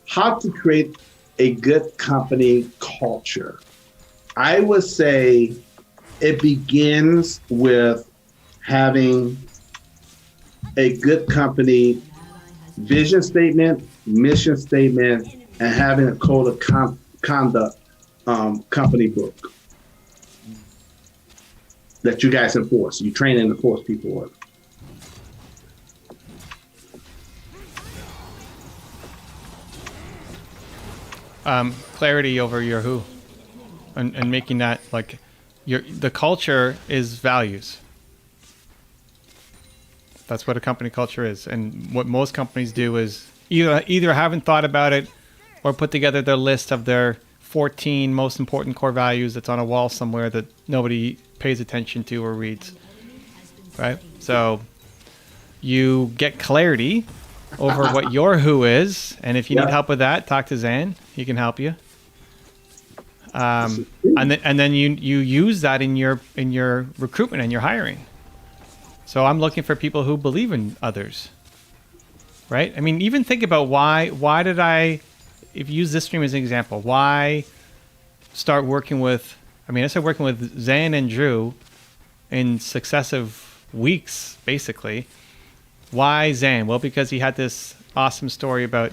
how to create a good company culture. I would say it begins with having a good company vision statement, mission statement, and having a code of conduct company book that you guys enforce. You train and enforce people on. Clarity over your who, and making that like the culture is values. That's what a company culture is, and what most companies do is either haven't thought about it or put together their list of their 14 most important core values that's on a wall somewhere that nobody pays attention to or reads. Right? So you get clarity over what your who is, and if you need help with that, talk to Zayn. He can help you. And then you use that in your recruitment and your hiring. So I'm looking for people who believe in others, right? I mean, even think about why did I, if you use this stream as an example, why start working with, I started working with Zayn and Drew in successive weeks, basically. Why Zayn? Well, because he had this awesome story about,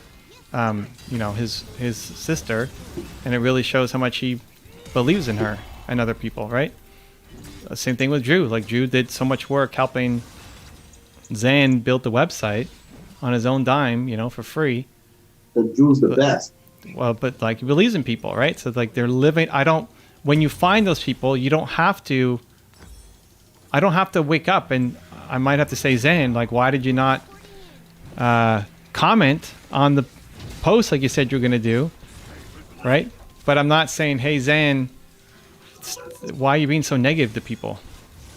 his sister, and it really shows how much he believes in her and other people, right? Same thing with Drew. Like, Drew did so much work helping Zayn build the website on his own dime, for free. But Drew's the best. Well, but like, he believes in people, right? So like, they're living. When you find those people, I don't have to wake up and I might have to say, Zayn, like, why did you not comment on the post like you said you were going to do, right? But I'm not saying, hey, Zayn, why are you being so negative to people?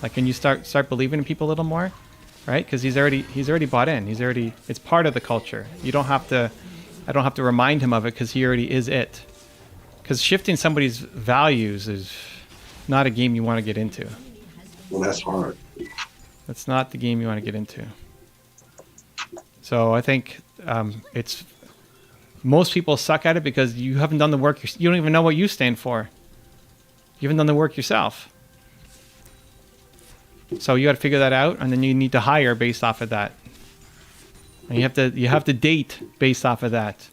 Like, can you start believing in people a little more, right? Because he's already bought in. It's part of the culture. I don't have to remind him of it because he already is it. Because shifting somebody's values is not a game you want to get into. Well, that's hard. That's not the game you want to get into. So I think it's most people suck at it because you haven't done the work. You don't even know what you stand for. You haven't done the work yourself. So you got to figure that out, and then you need to hire based off of that. And you have to date based off of that,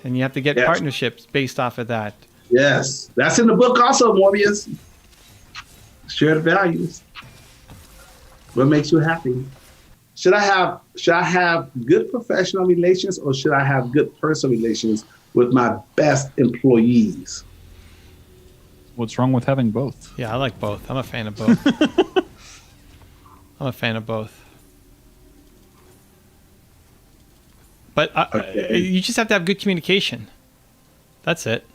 and you have to get partnerships based off of that. Yes, that's in the book also, Morbius. Shared values. What makes you happy? Should I have good professional relations, or should I have good personal relations with my best employees? What's wrong with having both? Yeah, I like both. I'm a fan of both. I'm a fan of both. But you just have to have good communication. That's it.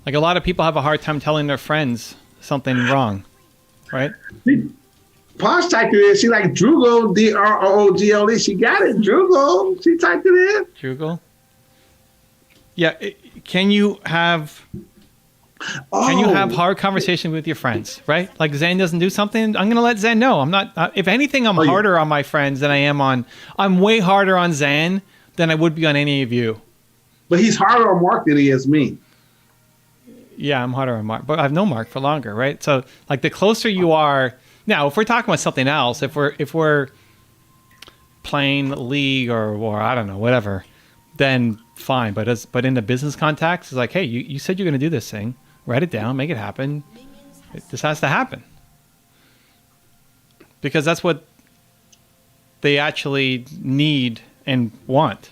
Like, a lot of people have a hard time telling their friends something wrong, right? Posh typed it in. She like drugo, drugo. She got it, drugo. She typed it in. Drugo. Yeah. Can you have hard conversation with your friends, right? Like, Zayn doesn't do something, I'm going to let Zayn know. I'm not, if anything, I'm harder on my friends than I am I'm way harder on Zayn than I would be on any of you. But he's harder on Mark than he is me. Yeah, I'm harder on Mark, but I've known Mark for longer, right? So, like, the closer you are, now, if we're talking about something else, if we're playing League or I don't know, whatever, then fine. But in the business context, it's like, hey, you said you're going to do this thing. Write it down, make it happen. This has to happen. Because that's what they actually need and want.